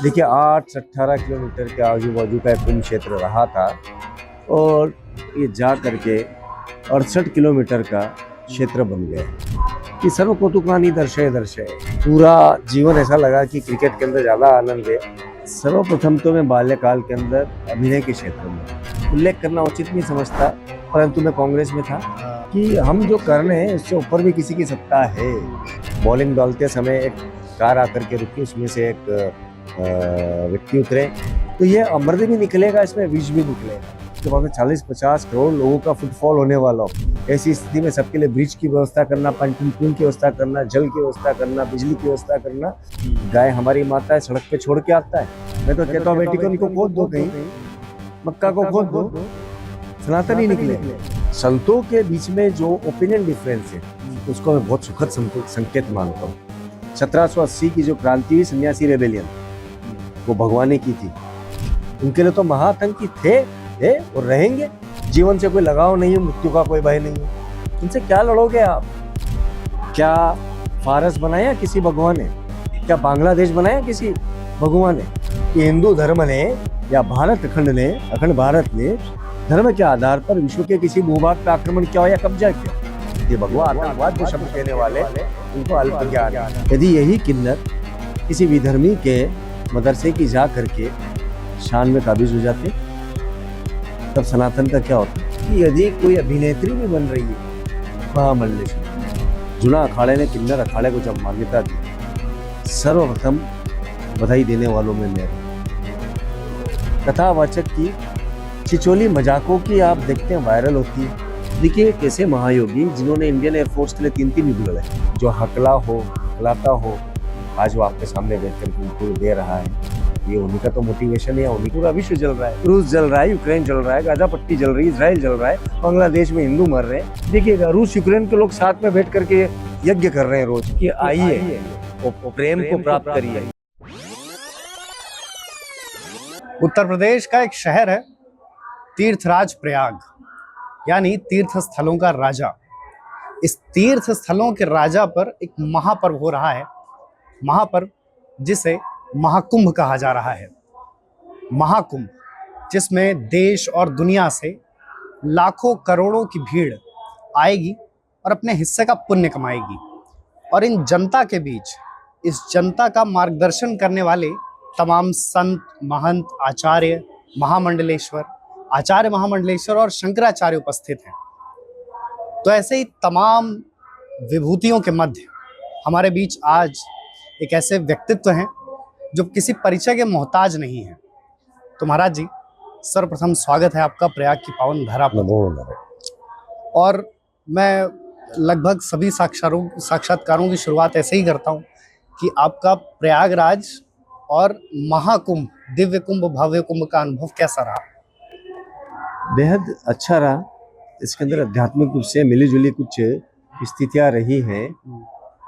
देखिए 8 से 18 किलोमीटर के आजू बाजू का एक कुंभ क्षेत्र रहा था और ये जा करके 68 किलोमीटर का क्षेत्र बन गया। कि सर्व कौतुकानी दर्शय दर्शय पूरा जीवन ऐसा लगा कि क्रिकेट के अंदर ज़्यादा आनंद है। सर्वप्रथम तो मैं बाल्यकाल के अंदर अभिनय के क्षेत्र में उल्लेख करना उचित नहीं समझता, परंतु मैं कांग्रेस में था कि हम जो कर रहे हैं उससे ऊपर भी किसी की सत्ता है। बॉलिंग डालते समय एक कार आकर के रुकी, उसमें से एक व्यक्ति उतरे तो ये अमृत भी निकलेगा, इसमें विष भी निकलेगा। तो वहाँ 40-50 करोड़ लोगों का फुटफॉल होने वाला हो, ऐसी स्थिति में सबके लिए ब्रिज की व्यवस्था करना, पंपिंग की व्यवस्था करना, जल की व्यवस्था करना, बिजली की व्यवस्था करना। गाय हमारी माता है, सड़क पे छोड़ के आता है। मैं तो कहता हूँ बेटी को उनको खोद दो, कहीं मक्का को खोद दो, सनातन ही निकले। संतों के बीच में जो ओपिनियन डिफरेंस है उसको मैं बहुत सुखद संकेत मानता हूँ। 1780 की जो क्रांति हुई, सन्यासी रेबेलियन, वो भगवान ने की थी। उनके लिए तो महाआतंकी थे और रहेंगे। जीवन से कोई लगाव नहीं है, मृत्यु का कोई भय नहीं है। उनसे क्या लड़ोगे आप? क्या फारस बनाया किसी भगवान ने? क्या बांग्लादेश बनाया किसी भगवान ने? कि हिंदू धर्म ने या भारत अखंड भारत ने धर्म के आधार पर विश्व के किसी भूभाग पर आक्रमण किया या कब्जा किया? ये भगवान आतंकवाद जो शब्द कहने वाले उनको अल्पज्ञान। यदि यही किन्नर किसी विधर्मी के मदरसे की जा करके शान में काबिज हो जाते, तब सनातन का क्या होता? कि यदि कोई अभिनेत्री भी बन रही है महामंडलेश्वरी, जुना अखाड़े ने किन्नर अखाड़े को जब मान्यता दी, सर्वप्रथम बधाई देने वालों में मैं। कथावाचक की छिचोली मजाकों की आप देखते हैं वायरल होती है। देखिए कैसे महायोगी जिन्होंने इंडियन एयरफोर्स के लिए 3 युद्ध लड़े, जो हकलाता हो, आज वो आपके सामने बैठकर उनको दे रहा है। ये उन्हीं का तो मोटिवेशन है, उन्हीं पूरा विश्व जल रहा है। रूस जल रहा है, यूक्रेन जल रहा है, गाजा पट्टी जल रही है, इजराइल जल रहा है, बांग्लादेश में हिंदू मर रहे हैं। देखिएगा रूस यूक्रेन के लोग साथ में बैठ करके यज्ञ कर रहे हैं रोज कि आइए प्रेम को प्राप्त करिए। उत्तर प्रदेश का एक शहर है तीर्थराज प्रयाग, यानी तीर्थ स्थलों का राजा। इस तीर्थ स्थलों के राजा पर एक महापर्व हो रहा है, महापर्व जिसे महाकुंभ कहा जा रहा है। महाकुंभ जिसमें देश और दुनिया से लाखों करोड़ों की भीड़ आएगी और अपने हिस्से का पुण्य कमाएगी। और इन जनता के बीच इस जनता का मार्गदर्शन करने वाले तमाम संत, महंत, आचार्य महामंडलेश्वर और शंकराचार्य उपस्थित हैं। तो ऐसे ही तमाम विभूतियों के मध्य हमारे बीच आज एक ऐसे व्यक्तित्व हैं जो किसी परिचय के मोहताज नहीं हैं। तो महाराज जी, सर्वप्रथम स्वागत है आपका प्रयाग की पावन धरा पर। और मैं लगभग सभी साक्षात्कारों की शुरुआत ऐसे ही करता हूँ कि आपका प्रयागराज और महाकुंभ, दिव्य कुंभ, भव्य कुंभ का अनुभव कैसा रहा? बेहद अच्छा रहा। इसके अंदर आध्यात्मिक रूप से मिली जुली कुछ स्थितियां रही हैं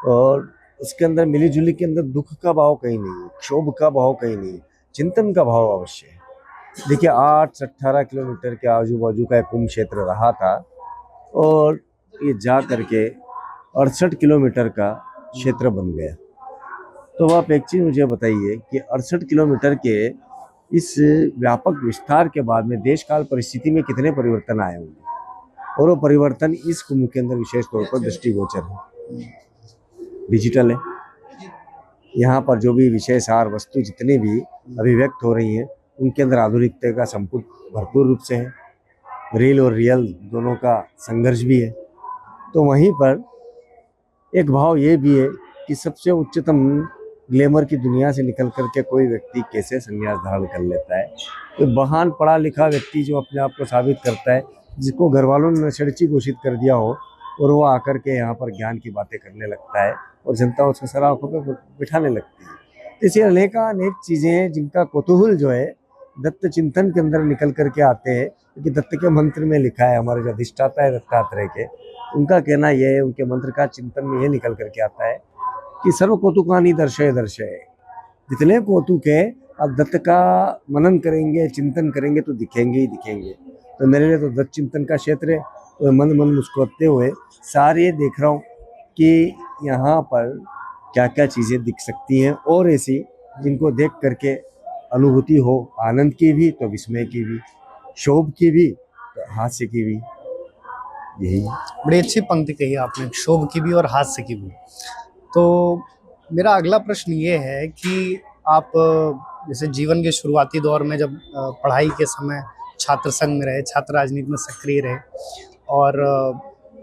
और उसके अंदर मिली जुली के अंदर दुख का भाव कहीं नहीं है, क्षोभ का भाव कहीं नहीं है, चिंतन का भाव अवश्य है। देखिए 8 से 18 किलोमीटर के आजू बाजू का एक कुंभ क्षेत्र रहा था और ये जा करके 68 किलोमीटर का क्षेत्र बन गया। तो आप एक चीज़ मुझे बताइए कि 68 किलोमीटर के इस व्यापक विस्तार के बाद में देश काल परिस्थिति में कितने परिवर्तन आए होंगे, और वो परिवर्तन इस कुंभ के अंदर विशेष तौर पर दृष्टिगोचर है। डिजिटल है, यहाँ पर जो भी विषय सार वस्तु जितने भी अभिव्यक्त हो रही हैं उनके अंदर आधुनिकता का संपुट भरपूर रूप से है। रियल और रियल दोनों का संघर्ष भी है। तो वहीं पर एक भाव ये भी है कि सबसे उच्चतम ग्लैमर की दुनिया से निकल करके कोई व्यक्ति कैसे संन्यास धारण कर लेता है। कोई महान पढ़ा लिखा व्यक्ति जो अपने आप को साबित करता है, जिसको घर वालों ने नशेड़ी घोषित कर दिया हो, और वो आकर के यहाँ पर ज्ञान की बातें करने लगता है और जनता उसको सर आंखों पर बिठाने लगती है। इसे अनेक चीज़ें हैं जिनका कौतूहल जो है दत्त चिंतन के अंदर निकल करके आते हैं। क्योंकि दत्त के मंत्र में लिखा है, हमारे जो अधिष्ठाता है दत्तात्रेय के, उनका कहना यह है, उनके मंत्र का चिंतन में ये निकल करके आता है कि सर्व कौतुकानी दर्शय दर्शय। जितने कौतुक है आप दत्त का मनन करेंगे, चिंतन करेंगे तो दिखेंगे ही दिखेंगे। तो मेरे लिए तो दत्त चिंतन का क्षेत्र है। तो मन मुस्कुराते हुए सारे देख रहा हूँ कि यहाँ पर क्या क्या चीज़ें दिख सकती हैं और ऐसी जिनको देख करके अनुभूति हो, आनंद की भी तो विस्मय की भी, शोभ की भी तो हास्य की भी, यही है। बड़ी अच्छी पंक्ति कही आपने, क्षोभ की भी और हास्य की भी। तो मेरा अगला प्रश्न ये है कि आप जैसे जीवन के शुरुआती दौर में जब पढ़ाई के समय छात्र संघ में रहे, छात्र राजनीति में सक्रिय रहे और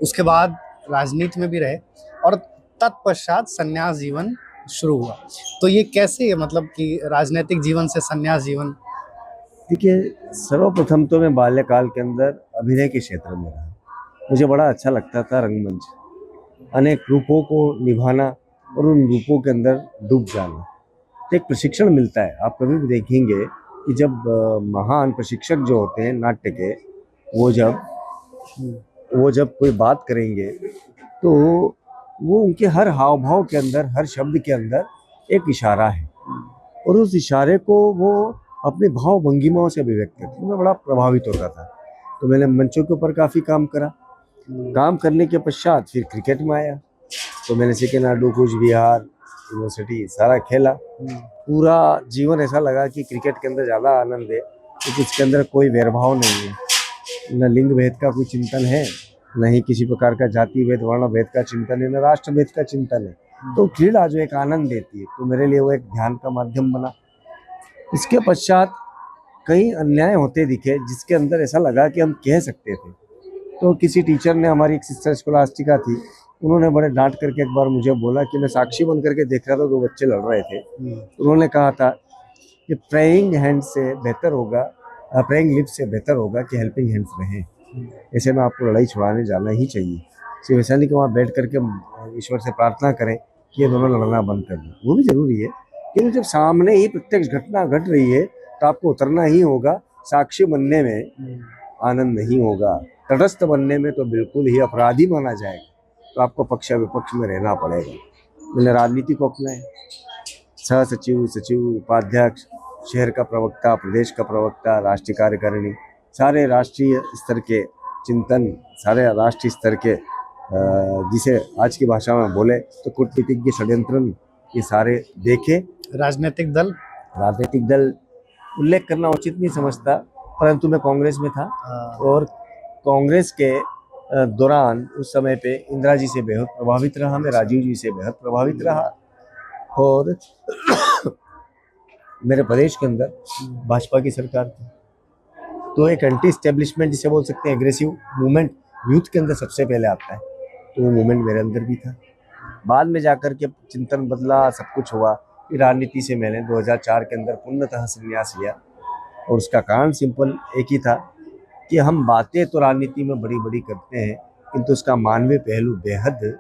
उसके बाद राजनीति में भी रहे और तत्पश्चात संन्यास जीवन शुरू हुआ। तो ये कैसे, मतलब कि राजनीतिक जीवन से संन्यास जीवन? देखिए, सर्वप्रथम तो मैं बाल्यकाल के अंदर अभिनय के क्षेत्र में रहा। मुझे बड़ा अच्छा लगता था रंगमंच, अनेक रूपों को निभाना और उन रूपों के अंदर डूब जाना। तो एक प्रशिक्षण मिलता है। आप कभी भी देखेंगे कि जब महान प्रशिक्षक जो होते हैं नाट्य के, वो जब कोई बात करेंगे तो वो उनके हर हाव भाव के अंदर, हर शब्द के अंदर एक इशारा है और उस इशारे को वो अपने भाव भंगिमाओं से अभिव्यक्त करते हैं। मैं बड़ा प्रभावित होता था। तो मैंने मंचों के ऊपर काफ़ी काम करा। काम करने के पश्चात फिर क्रिकेट में आया। तो मैंने सेकेंड कूच बिहार यूनिवर्सिटी सारा खेला। पूरा जीवन ऐसा लगा कि क्रिकेट के अंदर ज़्यादा आनंद है क्योंकि इसके अंदर कोई भेदभाव नहीं है, न लिंग भेद का कोई चिंतन है, न ही किसी प्रकार का जाति भेद वर्ण भेद का चिंतन है, न राष्ट्र भेद का चिंतन है। तो क्रीड़ा जो एक आनंद देती है, तो मेरे लिए वो एक ध्यान का माध्यम बना। इसके पश्चात कई अन्याय होते दिखे जिसके अंदर ऐसा लगा कि हम कह सकते थे। तो किसी टीचर ने, हमारी एक सिस्टर स्कॉलास्टिका थी, उन्होंने बड़े डांट करके एक बार मुझे बोला कि मैं साक्षी बन करके देख रहा था, दो बच्चे लड़ रहे थे। उन्होंने कहा था कि प्रेइंग हैंड से बेहतर होगा, प्रेइंग लिप्स से बेहतर होगा कि हेल्पिंग हैंड्स रहें। ऐसे में आपको लड़ाई छुड़ाने जाना ही चाहिए। सिर्फ ऐसा नहीं कि वहाँ बैठ करके ईश्वर से प्रार्थना करें कि ये दोनों लड़ना बंद कर दें, वो भी जरूरी है, लेकिन जब सामने ही प्रत्यक्ष घटना घट रही है तो आपको उतरना ही होगा। साक्षी बनने में आनंद नहीं होगा, तटस्थ बनने में तो बिल्कुल ही अपराधी माना जाएगा। तो आपको पक्ष विपक्ष में रहना पड़ेगा। मैंने राजनीति को अपनाया, सह सचिव, सचिव, उपाध्यक्ष, शहर का प्रवक्ता, प्रदेश का प्रवक्ता, राष्ट्रीय कार्यकारिणी, सारे राष्ट्रीय स्तर के चिंतन, सारे राष्ट्रीय स्तर के जिसे आज की भाषा में बोले तो कूटनीतिज्ञ षड्यंत्र, ये सारे देखे। राजनीतिक दल उल्लेख करना उचित नहीं समझता, परंतु मैं कांग्रेस में था और कांग्रेस के दौरान उस समय पे इंदिरा जी से बेहद प्रभावित रहा, मैं राजीव जी से बेहद प्रभावित रहा और मेरे प्रदेश के अंदर भाजपा की सरकार थी। तो एक एंटी एस्टेब्लिशमेंट जिसे बोल सकते हैं, एग्रेसिव मूवमेंट यूथ के अंदर सबसे पहले आता है, तो वो मूवमेंट मेरे अंदर भी था। बाद में जाकर के चिंतन बदला, सब कुछ हुआ। फिर राजनीति से मैंने 2004 के अंदर पूर्णतः संन्यास लिया और उसका कारण सिंपल एक ही था कि हम बातें तो राजनीति में बड़ी बड़ी करते हैं, किंतु उसका मानवीय पहलू बेहद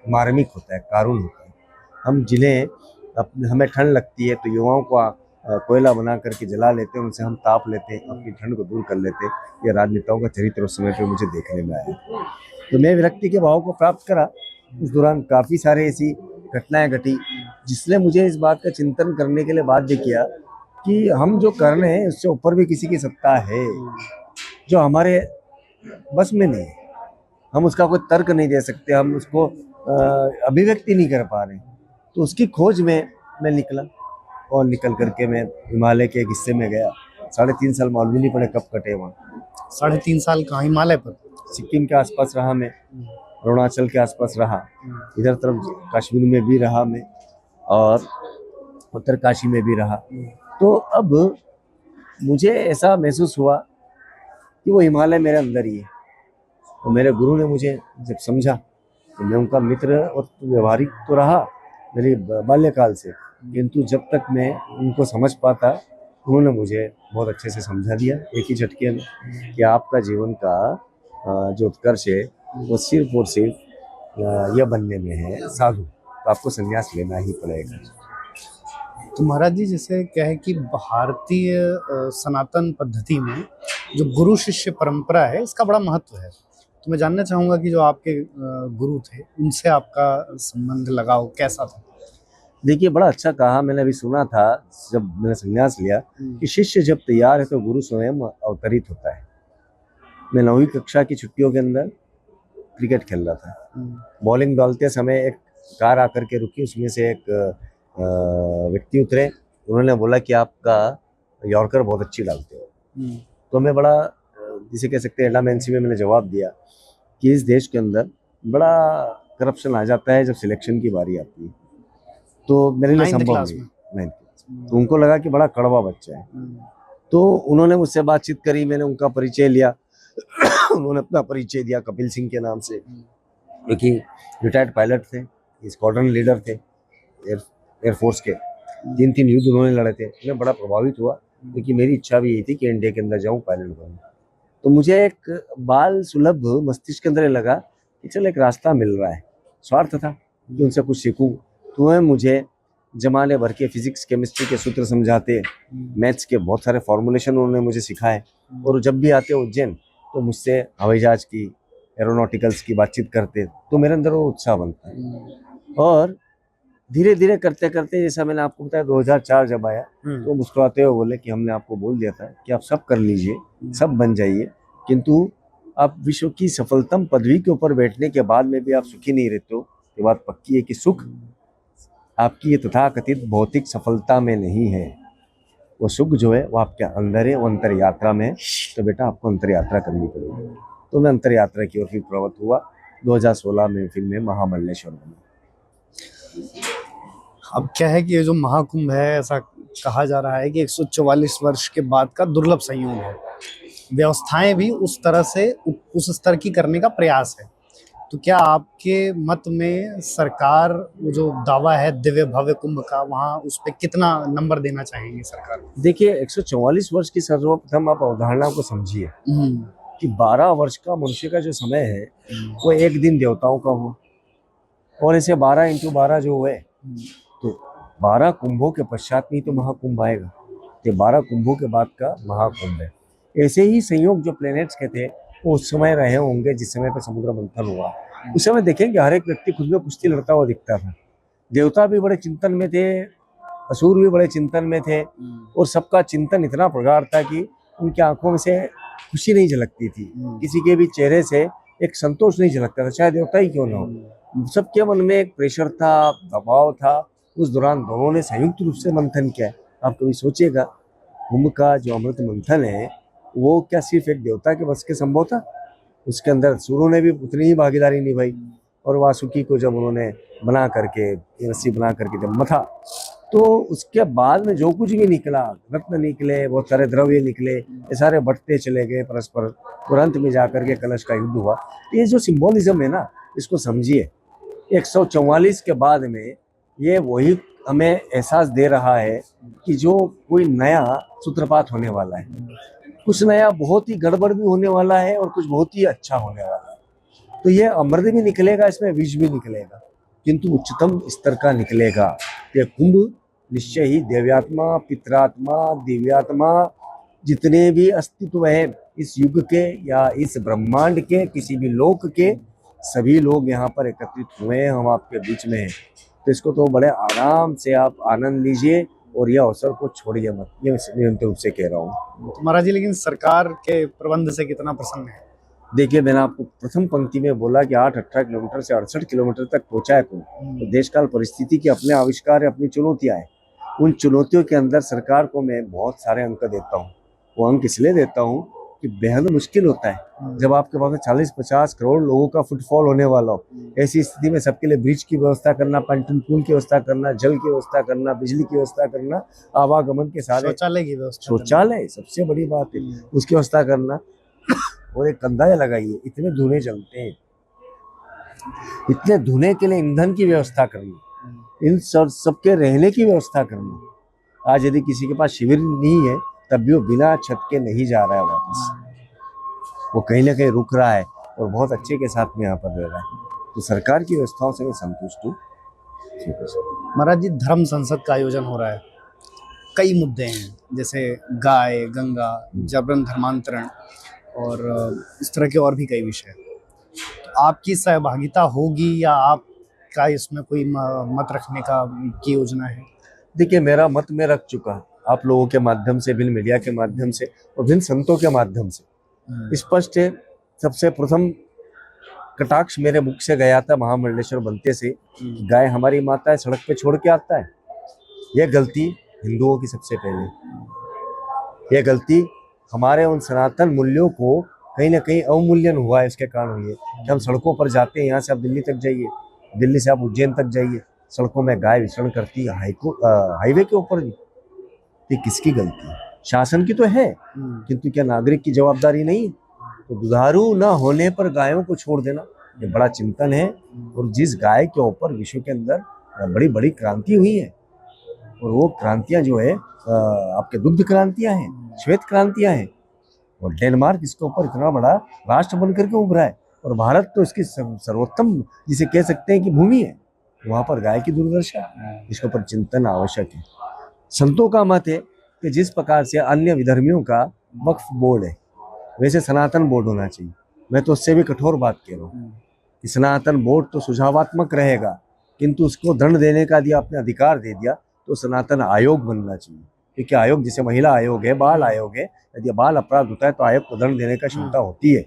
मार्मिक होता है, कारुण होता है। हम जिन्हें हमें ठंड लगती है तो युवाओं को कोयला बना करके जला लेते हैं, उनसे हम ताप लेते हैं, अपनी ठंड को दूर कर लेते हैं। ये राजनेताओं का चरित्र उस समय पे मुझे देखने में आया। तो मैं विरक्ति के भाव को प्राप्त करा। उस दौरान काफ़ी सारे ऐसी घटनाएं घटी जिसने मुझे इस बात का चिंतन करने के लिए बाध्य किया कि हम जो कर रहे हैं उससे ऊपर भी किसी की सत्ता है जो हमारे बस में नहीं है। हम उसका कोई तर्क नहीं दे सकते, हम उसको अभिव्यक्ति नहीं कर पा रहे। तो उसकी खोज में मैं निकला और निकल करके मैं हिमालय के एक हिस्से में गया। 3.5 साल मालूम नहीं पड़े कब कटे वहाँ। 3.5 साल कहाँ? हिमालय पर? सिक्किम के आसपास रहा मैं, अरुणाचल के आसपास रहा, इधर तरफ कश्मीर में भी रहा मैं और उत्तर काशी में भी रहा। तो अब मुझे ऐसा महसूस हुआ कि वो हिमालय मेरे अंदर ही है। और मेरे गुरु ने मुझे जब समझा तो मैं उनका मित्र और व्यवहारिक तो रहा मेरी बाल्यकाल से, किंतु जब तक मैं उनको समझ पाता उन्होंने मुझे बहुत अच्छे से समझा दिया एक ही झटके में कि आपका जीवन का जो उत्कर्ष है वो सिर्फ और सिर्फ यह बनने में है साधु, तो आपको संन्यास लेना ही पड़ेगा। तो महाराज जी, जैसे क्या है कि भारतीय सनातन पद्धति में जो गुरु शिष्य परंपरा है इसका बड़ा महत्व है। तो मैं जानना चाहूँगा कि जो आपके गुरु थे उनसे आपका संबंध लगाव कैसा था? देखिए, बड़ा अच्छा कहा। मैंने अभी सुना था जब मैंने संन्यास लिया कि शिष्य जब तैयार है तो गुरु स्वयं अवतरित होता है। मैं 9वीं कक्षा की छुट्टियों के अंदर क्रिकेट खेल रहा था। बॉलिंग डालते समय एक कार आकर के रुकी, उसमें से एक व्यक्ति उतरे उन्होंने बोला कि आपका यॉर्कर बहुत अच्छी डालते हो। तो मैं बड़ा जिसे कह सकते हैं एडामेंसी में मैंने जवाब दिया कि इस देश के अंदर बड़ा करप्शन आ जाता है जब सिलेक्शन की बारी आती है, तो मेरे लिए 9th संभव क्लास नहीं। में। 9th क्लास में। तो उनको लगा कि बड़ा कड़वा बच्चा है, तो उन्होंने मुझसे बातचीत करी, मैंने उनका परिचय लिया। उन्होंने अपना परिचय दिया कपिल सिंह के नाम से, क्योंकि रिटायर्ड पायलट थे, स्क्वाड्रन लीडर थे एयरफोर्स के। 3 युद्ध उन्होंने लड़े थे। मैं बड़ा प्रभावित हुआ, क्योंकि मेरी इच्छा भी यही थी कि इंडिया के अंदर जाऊं, पायलट बनूं। तो मुझे एक बाल सुलभ मस्तिष्क के अंदर ये लगा कि चल एक रास्ता मिल रहा है। स्वार्थ था कि उनसे कुछ सीखूं। तो वह मुझे जमाने भर के फिजिक्स केमिस्ट्री के सूत्र समझाते, मैथ्स के बहुत सारे फॉर्मुलेशन उन्होंने मुझे सिखाए। और जब भी आते उज्जैन तो मुझसे हवाई जहाज की, एरोनॉटिकल्स की बातचीत करते, तो मेरे अंदर वो उत्साह बनता है। और धीरे धीरे करते करते, जैसा मैंने आपको बताया, 2004 जब आया तो मुस्कुराते हुए बोले कि हमने आपको बोल दिया था कि आप सब कर लीजिए, सब बन जाइए, किंतु आप विश्व की सफलतम पदवी के ऊपर बैठने के बाद में भी आप सुखी नहीं रहते हो। ये बात पक्की है कि सुख आपकी ये तथाकथित भौतिक सफलता में नहीं है। वो सुख जो है वो आपके अंदर है, वो अंतर यात्रा में है। तो बेटा आपको अंतर यात्रा करनी पड़ेगी। तो मैं अंतर यात्रा की ओर फिर प्रवृत्त हुआ। 2016 में फिर मैं महामल्लेश्वर बना। अब क्या है कि ये जो महाकुंभ है, ऐसा कहा जा रहा है कि 144 वर्ष के बाद का दुर्लभ संयोग है। व्यवस्थाएं भी उस तरह से उस स्तर की करने का प्रयास है। तो क्या आपके मत में सरकार वो जो दावा है दिव्य भव्य कुंभ का, वहाँ उस पे कितना नंबर देना चाहेंगे सरकार को? देखिए 144 वर्ष की सर्वप्रथम आप अवधारणा को समझिए कि 12 वर्ष का मनुष्य का जो समय है वो एक दिन देवताओं का हो, और ऐसे 12 × 12 जो है, तो 12 कुंभों के पश्चात में तो महाकुंभ आएगा। ये 12 कुंभों के बाद का महाकुंभ है। ऐसे ही संयोग जो प्लैनेट्स के थे वो उस समय रहे होंगे जिस समय पर समुद्र मंथन हुआ। उस समय देखेंगे हर एक व्यक्ति खुद में कुश्ती लड़ता हुआ दिखता था। देवता भी बड़े चिंतन में थे, असुर भी बड़े चिंतन में थे, और सबका चिंतन इतना प्रगाढ़ था कि उनकी आंखों में से खुशी नहीं झलकती थी, किसी के भी चेहरे से एक संतोष नहीं झलकता था, चाहे देवता ही क्यों ना हो। सबके मन में एक प्रेशर था, दबाव था। उस दौरान दोनों ने संयुक्त रूप से मंथन किया। आप कभी सोचिएगा, कुंभ का जो अमृत मंथन है वो क्या सिर्फ एक देवता के बस के संभव था? उसके अंदर असुरों ने भी उतनी ही भागीदारी निभाई। और वासुकी को जब उन्होंने बना करके, रस्सी बना करके जब मथा, तो उसके बाद में जो कुछ भी निकला, रत्न निकले, बहुत सारे द्रव्य निकले, ये सारे बंटते चले गए परस्पर, और अंत में जाकर के कलश का युद्ध हुआ। ये जो सिंबोलिज्म है ना, इसको समझिए। 144 के बाद में ये वही हमें एहसास दे रहा है कि जो कोई नया सूत्रपात होने वाला है, कुछ नया बहुत ही गड़बड़ भी होने वाला है और कुछ बहुत ही अच्छा होने वाला है। तो ये अमृत भी निकलेगा, इसमें विष भी निकलेगा, किंतु उच्चतम स्तर का निकलेगा। ये कुंभ निश्चय ही देव्यात्मा, पितरात्मा, दिव्यात्मा, जितने भी अस्तित्व है इस युग के या इस ब्रह्मांड के, किसी भी लोक के, सभी लोग यहाँ पर एकत्रित हुए हैं, हम आपके बीच में हैं। तो इसको तो बड़े आराम से आप आनंद लीजिए और यह अवसर को छोड़िए मत, ये निरंतर रूप से कह रहा हूँ। तो महाराज जी, लेकिन सरकार के प्रबंध से कितना प्रसन्न है? देखिए, मैंने आपको प्रथम पंक्ति में बोला कि 8-18 किलोमीटर से 68 किलोमीटर तक पहुंचा है कुंभ। तो देश काल परिस्थिति के अपने आविष्कार है, अपनी चुनौतियां हैं। उन चुनौतियों के अंदर सरकार को मैं बहुत सारे अंक देता हूँ। वो अंक इसलिए देता हूँ कि बेहद मुश्किल होता है जब आपके पास 40-50 करोड़ लोगों का फुटफॉल होने वाला हो। ऐसी स्थिति में सबके लिए ब्रिज की व्यवस्था करना, पंटन पुल की व्यवस्था करना, जल की व्यवस्था करना, बिजली की व्यवस्था करना, आवागमन के सारे, शौचालय की व्यवस्था, शौचालय सबसे बड़ी बात है, उसकी व्यवस्था करना। और एक अंदाजा लगाइए, इतने धुएं जलते हैं, इतने धुएं के लिए ईंधन की व्यवस्था करनी, इन सबके रहने की व्यवस्था करनी। आज यदि किसी के पास शिविर नहीं है तब भी वो बिना छत के नहीं जा रहा है वापस, वो कहीं ना कहीं रुक रहा है और बहुत अच्छे के साथ में यहाँ पर रह रहा है। तो सरकार की व्यवस्थाओं से मैं संतुष्ट हूँ। महाराज जी, धर्म संसद का आयोजन हो रहा है, कई मुद्दे हैं, जैसे गाय, गंगा, जबरन धर्मांतरण और इस तरह के और भी कई विषय। तो आपकी सहभागिता होगी या आपका इसमें कोई मत रखने की योजना है? देखिए, मेरा मत मैं रख चुका, आप लोगों के माध्यम से, भिन्न मीडिया के माध्यम से और भिन्न संतों के माध्यम से स्पष्ट है। सबसे प्रथम कटाक्ष मेरे मुख से गया था महामंडलेश्वर बनते से, गाय हमारी माता है, सड़क पे छोड़ के आता है। यह गलती हिंदुओं की सबसे पहले। यह गलती हमारे उन सनातन मूल्यों को कहीं ना कहीं अवमूल्यन हुआ है, इसके कारण हुई है कि हम सड़कों पर जाते हैं। यहाँ से आप दिल्ली तक जाइए, दिल्ली से आप उज्जैन तक जाइए, सड़कों में गाय विचरण करती है, हाईवे के ऊपर भी। ये किसकी गलती है? शासन की तो है, किंतु क्या नागरिक की जवाबदारी नहीं है? तो दुधारू न होने पर गायों को छोड़ देना, ये बड़ा चिंतन है। और जिस गाय के ऊपर विश्व के अंदर बड़ी बड़ी क्रांति हुई है, और वो क्रांतियां जो है आपके दुग्ध क्रांतियां हैं, श्वेत क्रांतियां हैं। और डेनमार्क इसके ऊपर इतना बड़ा राष्ट्र बनकर के उभरा है, और भारत तो इसकी सर्वोत्तम जिसे कह सकते हैं कि भूमि है, वहाँ पर गाय की दुर्दशा, इसके ऊपर चिंतन आवश्यक है। संतों का मत है कि जिस प्रकार से अन्य विधर्मियों का वक्फ बोर्ड है, वैसे सनातन बोर्ड होना चाहिए। मैं तो उससे भी कठोर बात कह रहा हूँ कि सनातन बोर्ड तो सुझावात्मक रहेगा, किंतु उसको दंड देने का दिया, आपने अधिकार दे दिया, तो सनातन आयोग बनना चाहिए। क्योंकि आयोग जैसे महिला आयोग है, बाल आयोग है, यदि बाल अपराध होता है तो आयोग को दंड देने का क्षमता होती है।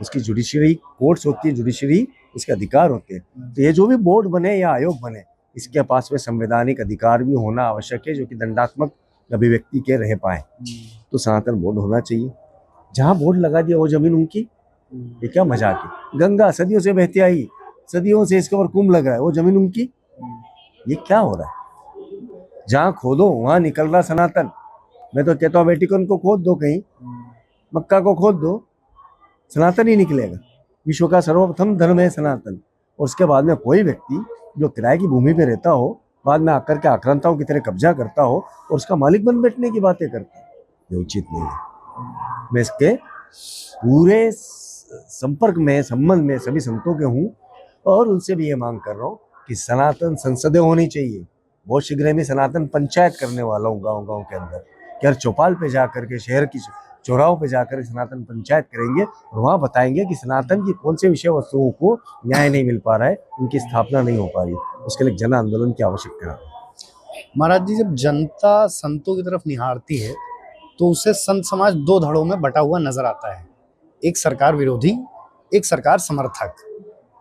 उसकी जुडिशरी कोर्ट्स होती है, जुडिशरी इसके अधिकार होते हैं। तो ये जो भी बोर्ड बने या आयोग बने, इसके पास में संवैधानिक अधिकार भी होना आवश्यक है, जो कि दंडात्मक अभिव्यक्ति के रह पाए। तो सनातन बोर्ड होना चाहिए। जहाँ बोर्ड लगा दिया वो जमीन उनकी, ये क्या मजाक है? गंगा सदियों से बहती आई, सदियों से इसके ऊपर कुंभ लग रहा है, वो जमीन उनकी, ये क्या हो रहा है? जहाँ खोदो वहां निकल रहा सनातन। मैं तो कहता हूँ वेटिकन को खोद दो, कहीं मक्का को खोद दो, सनातन ही निकलेगा। विश्व का सर्वप्रथम धर्म है सनातन। और उसके बाद में कोई व्यक्ति जो किराए की भूमि पे रहता हो, बाद में आकर के आक्रांताओं की तरह कब्जा करता हो और उसका मालिक बन बैठने की बातें करता है, ये उचित नहीं है। मैं इसके पूरे संपर्क में, संबंध में सभी संतों के हूँ, और उनसे भी ये मांग कर रहा हूँ कि सनातन संसदें होनी चाहिए। बहुत शीघ्र में सनातन पंचायत करने वाला हूँ गाँव गाँव के अंदर, कि हर चौपाल पे जा करके, शहर की चौराहों पे जाकर सनातन पंचायत करेंगे, और वहाँ बताएंगे कि सनातन की कौन से विषय वस्तुओं को न्याय नहीं मिल पा रहा है, उनकी स्थापना नहीं हो पा रही, उसके लिए जन आंदोलन की आवश्यकता है। महाराज जी, जब जनता संतों की तरफ निहारती है तो उसे संत समाज दो धड़ों में बटा हुआ नजर आता है, एक सरकार विरोधी, एक सरकार समर्थक।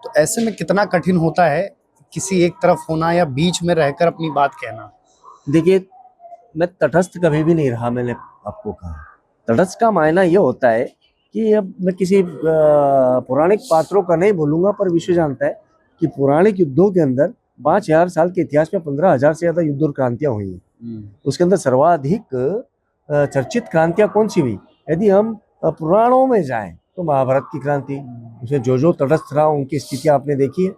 तो ऐसे में कितना कठिन होता है किसी एक तरफ होना या बीच में रहकर अपनी बात कहना? देखिए, मैं तटस्थ कभी भी नहीं रहा। मैंने आपको कहा तटस्थ का मायना ये होता है कि अब मैं किसी पौराणिक पात्रों का नहीं बोलूंगा, पर विश्व जानता है कि पौराणिक युद्धों के अंदर 5000 साल के इतिहास में 15,000 से ज्यादा युद्ध और क्रांतियां हुई हैं। उसके अंदर सर्वाधिक चर्चित क्रांतियां कौन सी हुई? यदि हम पुराणों में जाएं तो महाभारत की क्रांति, उसमें जो तटस्थ रहा उनकी स्थितियां आपने देखी है।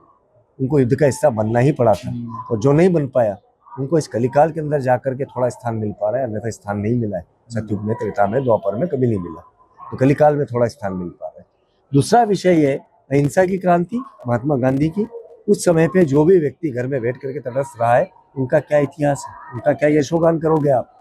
उनको युद्ध का हिस्सा बनना ही पड़ा था, और जो नहीं बन पाया उनको इस कलिकाल के अंदर जाकर के थोड़ा स्थान मिल पा रहा है, अन्यथा स्थान नहीं मिला है। सतयुग में, त्रेता में, द्वापर में कभी नहीं मिला, तो कलिकाल में थोड़ा स्थान मिल पा रहा है। दूसरा विषय है अहिंसा की क्रांति, महात्मा गांधी की। उस समय पे जो भी व्यक्ति घर में बैठ करके तटस्थ रहा है, उनका क्या इतिहास है, उनका क्या यशोगान करोगे आप?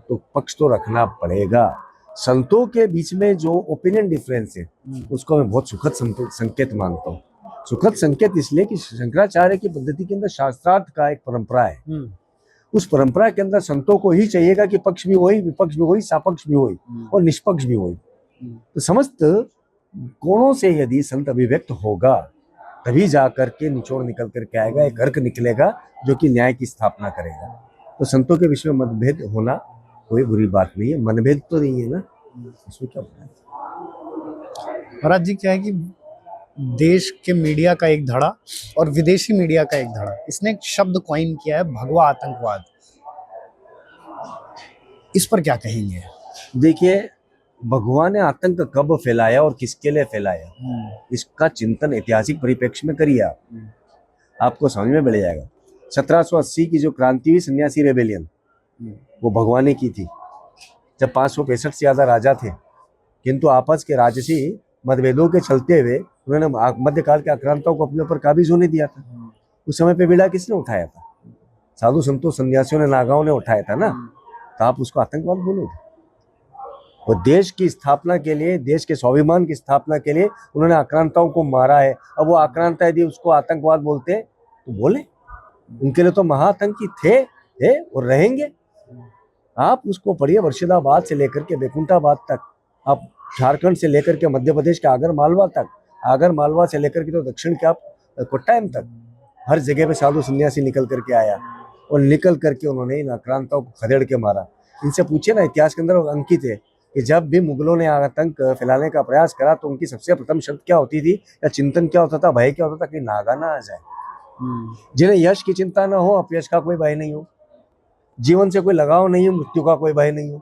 तो पक्ष तो रखना पड़ेगा। संतों के बीच में जो ओपिनियन डिफरेंस है, उसको मैं बहुत सुखद संकेत मानता हूँ। सुखद संकेत इसलिए कि शंकराचार्य की पद्धति के अंदर शास्त्रार्थ का एक परंपरा है। उस परंपरा के अंदर संतों को ही चाहिएगा कि पक्ष भी वही, विपक्ष भी वही, सापक्ष भी वही और निष्पक्ष भी वही। तो समस्त कोणों से यदि संत अभिव्यक्त होगा, तभी जाकर के निचोड़ निकल करके आएगा, एक अर्क निकलेगा जो कि न्याय की स्थापना करेगा। तो संतों के विषय में मतभेद होना कोई बुरी बात नहीं है, मनभेद तो नहीं है ना, इसमें क्या बुरा है? महाराज जी, क्या है कि देश के मीडिया का एक धड़ा और विदेशी मीडिया का एक धड़ा, इसने एक शब्द कॉइन किया है, भगवा आतंकवाद। इस पर क्या कहेंगे? देखिए, भगवान ने आतंक कब फैलाया और किसके लिए फैलाया, इसका चिंतन ऐतिहासिक परिप्रेक्ष्य में करिए आप, आपको समझ में बढ़ जाएगा। 1780 की जो क्रांति हुई, सन्यासी रेबेलियन, वो भगवान ने की थी, जब 565 से ज्यादा राजा थे, किंतु आपस के राजसी मतभेदों के चलते हुए उन्होंने मध्यकाल के आक्रांताओं को अपने ऊपर काबिज होने दिया था। उस समय पे बीड़ा किसने उठाया था? साधु संतों, सन्यासियों ने, नागाओं ने उठाया था ना। तो आप उसको आतंकवाद बोलोगे? और देश की स्थापना के लिए, देश के स्वाभिमान की स्थापना के लिए उन्होंने आक्रांताओं को मारा है। अब वो आक्रांता यदि उसको आतंकवाद बोलते तो बोले, उनके लिए तो महाआतंकी थे और रहेंगे। आप उसको पढ़िए, मुर्शिदाबाद से लेकर के बैकुंठाबाद तक, आप झारखंड से लेकर के मध्य प्रदेश के आगर मालवा तक, आगर मालवा से लेकर के तो दक्षिण के आप कोट्टायम तक, हर जगह पे साधु सन्यासी निकल करके आया। और निकल करके उन्होंने इन आक्रांताओं को खदेड़ के मारा। इनसे पूछे ना, इतिहास के अंदर अंकित है कि जब भी मुगलों ने आतंक फैलाने का प्रयास करा तो उनकी सबसे प्रथम शर्त क्या होती थी या चिंतन क्या होता था, भय क्या होता था कि नागा ना आ जाए। जिन्हें यश की चिंता ना हो, अपयश का कोई भय नहीं हो, जीवन से कोई लगाव नहीं हो, मृत्यु का कोई भय नहीं हो,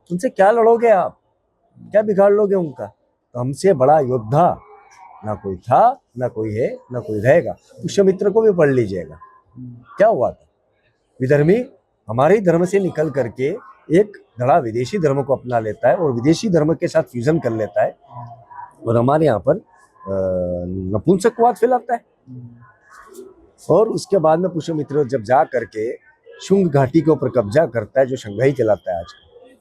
उनसे क्या लड़ोगे आप, क्या बिगाड़ लोगे उनका। तो हमसे बड़ा योद्धा ना कोई था, ना कोई है, ना कोई रहेगा। पुष्यमित्र को भी पढ़ लीजिएगा, क्या हुआ था। विधर्मी हमारे धर्म से निकल करके एक धड़ा विदेशी धर्म को अपना लेता है और विदेशी धर्म के साथ फ्यूजन कर लेता है और हमारे यहाँ पर नपुंसकवाद फैलाता है। और उसके बाद में पुष्यमित्र जब जा करके शुंग घाटी के ऊपर कब्जा करता है, जो शंघाई कहलाता है आज का,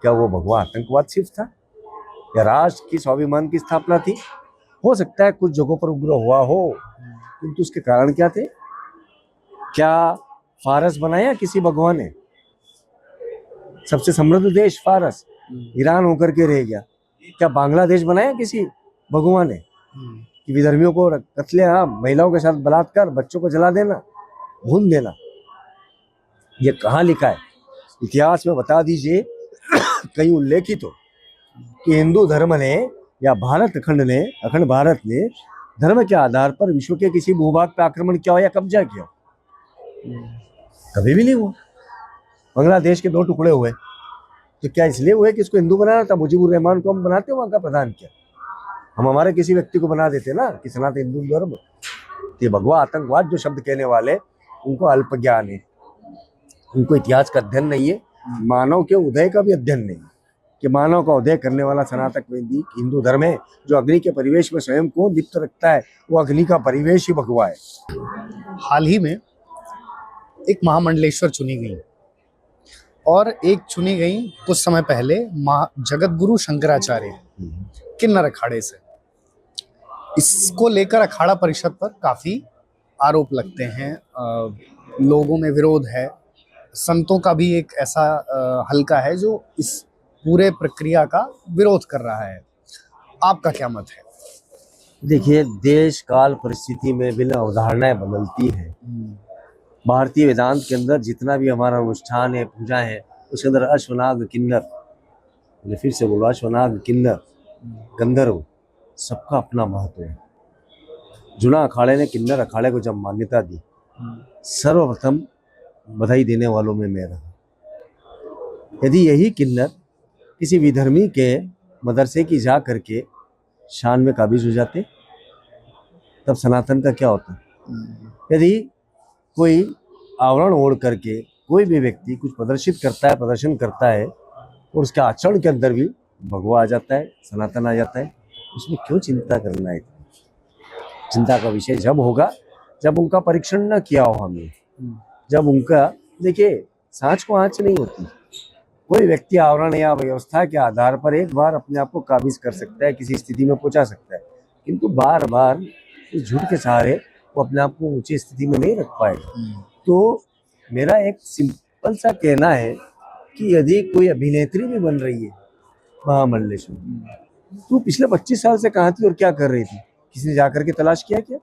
क्या वो भगवा आतंकवाद सिर्फ था या राष्ट्र की स्वाभिमान की स्थापना थी? हो सकता है कुछ जगहों पर उग्र हुआ हो, किंतु उसके कारण क्या थे? क्या फारस बनाया किसी भगवान ने? सबसे समृद्ध देश फारस ईरान होकर के रह गया। क्या बांग्लादेश बनाया किसी भगवान ने कि विधर्मियों को कत्लेआम, महिलाओं के साथ बलात्कार, बच्चों को जला देना, भून देना? ये कहाँ लिखा है? इतिहास में बता दीजिए कहीं उल्लेखित हो कि हिंदू धर्म ने या भारत अखंड भारत ने धर्म के आधार पर विश्व के किसी भूभाग पर आक्रमण किया हो या कब्जा किया हो? कभी भी नहीं हुआ। बांग्लादेश के 2 टुकड़े हुए तो क्या इसलिए हुए कि इसको हिंदू बनाना था? मुजीबुर रहमान को हम बनाते वहां का प्रधान क्या? हम हमारे किसी व्यक्ति को बना देते ना कि सनातन हिंदू धर्म। ये भगवा आतंकवाद जो शब्द कहने वाले, उनको अल्प ज्ञान है, उनको इतिहास का अध्ययन नहीं है, मानव के उदय का भी अध्ययन नहीं है कि मानव का उदय करने वाला सनातन वैदिक हिंदू धर्म है जो अग्नि के परिवेश में स्वयं को लिप्त रखता है। वो अग्नि का परिवेश ही भगवा है। हाल ही में एक महामंडलेश्वर चुनी गई और एक चुनी गई कुछ समय पहले जगत गुरु शंकराचार्य किन्नर अखाड़े से। इसको लेकर अखाड़ा परिषद पर काफी आरोप लगते हैं, लोगों में विरोध है, संतों का भी एक ऐसा हल्का है जो इस पूरे प्रक्रिया का विरोध कर रहा है। आपका क्या मत है? देखिए, देश काल परिस्थिति में बिना अवधारणाएं बदलती है। भारतीय वेदांत के अंदर जितना भी हमारा अनुष्ठान है, पूजा है, उसके अंदर अश्वनाग किन्नर, मैं फिर से बोलो, अश्वनाग किन्नर गंधर्व, सबका अपना महत्व है। जुना अखाड़े ने किन्नर अखाड़े को जब मान्यता दी, सर्वप्रथम बधाई देने वालों में मैं रहा। यदि यही किन्नर किसी विधर्मी के मदरसे की जा करके शान में काबिज हो जाते, तब सनातन का क्या होता? यदि कोई आवरण ओढ़ करके कोई भी व्यक्ति कुछ प्रदर्शित करता है, प्रदर्शन करता है और उसके आचरण के अंदर भी भगवा आ जाता है, सनातन आ जाता है, उसमें क्यों चिंता करना है? चिंता का विषय जब होगा जब उनका परीक्षण न किया हो हमने, जब उनका, देखिए, सांच को आंच नहीं होती। कोई व्यक्ति आवरण या व्यवस्था के आधार पर एक बार अपने आप को काबिज कर सकता है, किसी स्थिति में पहुंचा सकता है, किंतु बार बार इस झूठ के सहारे वो अपने आप को ऊंची स्थिति में नहीं रख पाएगा। तो मेरा एक सिंपल सा कहना है कि यदि कोई अभिनेत्री भी बन रही है महामंडलेश्वर, तो पिछले 25 साल से कहाँ थी और क्या कर रही थी? किसी ने जाकर के तलाश किया क्या?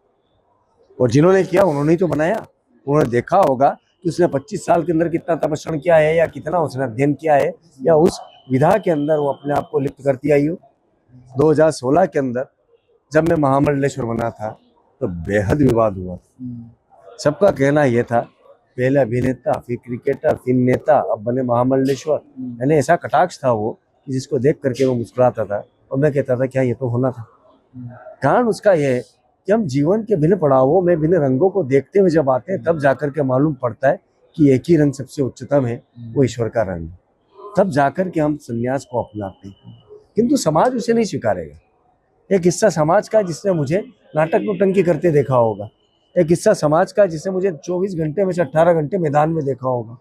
और जिन्होंने किया उन्होंने ही तो बनाया। उन्होंने देखा होगा कि उसने 25 साल के अंदर कितना तपस्या किया है या कितना उसने अध्ययन किया है या उस विधा के अंदर वो अपने आप को लिप्त करती आई हो। 2016 के अंदर जब मैं महामंडलेश्वर बना था तो बेहद विवाद हुआ। सबका कहना यह था, पहले अभिनेता, फिर क्रिकेटर, फिर नेता, अब बने महामंडलेश्वर। यानी ऐसा कटाक्ष था वो कि जिसको देख करके वो मुस्कुराता था और मैं कहता था क्या ये तो होना था। कारण उसका यह है कि हम जीवन के भिन्न पड़ावों में भिन्न रंगों को देखते हुए जब आते हैं, तब जाकर के मालूम पड़ता है कि एक ही रंग सबसे उच्चतम है, वो ईश्वर का रंग है। तब जाकर के हम संन्यास को अपनाते हैं, किंतु समाज उसे नहीं स्वीकारेगा। एक हिस्सा समाज का जिसने मुझे नाटक नौटंकी करते देखा होगा, एक हिस्सा समाज का जिसने मुझे 24 घंटे में से 18 घंटे मैदान में देखा होगा,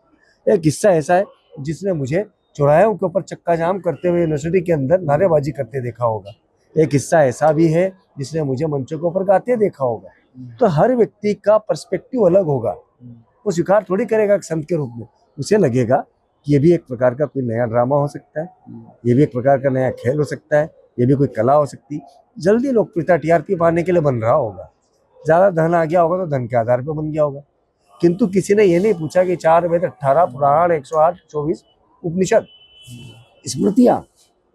एक हिस्सा ऐसा है जिसने मुझे चौराहों के ऊपर चक्का जाम करते हुए यूनिवर्सिटी के अंदर नारेबाजी करते देखा होगा, एक हिस्सा ऐसा भी है जिसने मुझे मंचों के ऊपर गाते देखा होगा। तो हर व्यक्ति का पर्सपेक्टिव अलग होगा। वो स्वीकार थोड़ी करेगा संत के रूप में। उसे लगेगा कि ये भी एक प्रकार का कोई नया ड्रामा हो सकता है, ये भी एक प्रकार का नया खेल हो सकता है, ये भी कोई कला हो सकती। जल्दी लोकप्रियता टीआरपी पाने के लिए बन रहा होगा, ज़्यादा धन आ गया होगा तो धन के आधार पर बन गया होगा। किंतु किसी ने ये नहीं पूछा कि 4 वेद, 18 पुराण, 108, 24 उपनिषद, स्मृतियां,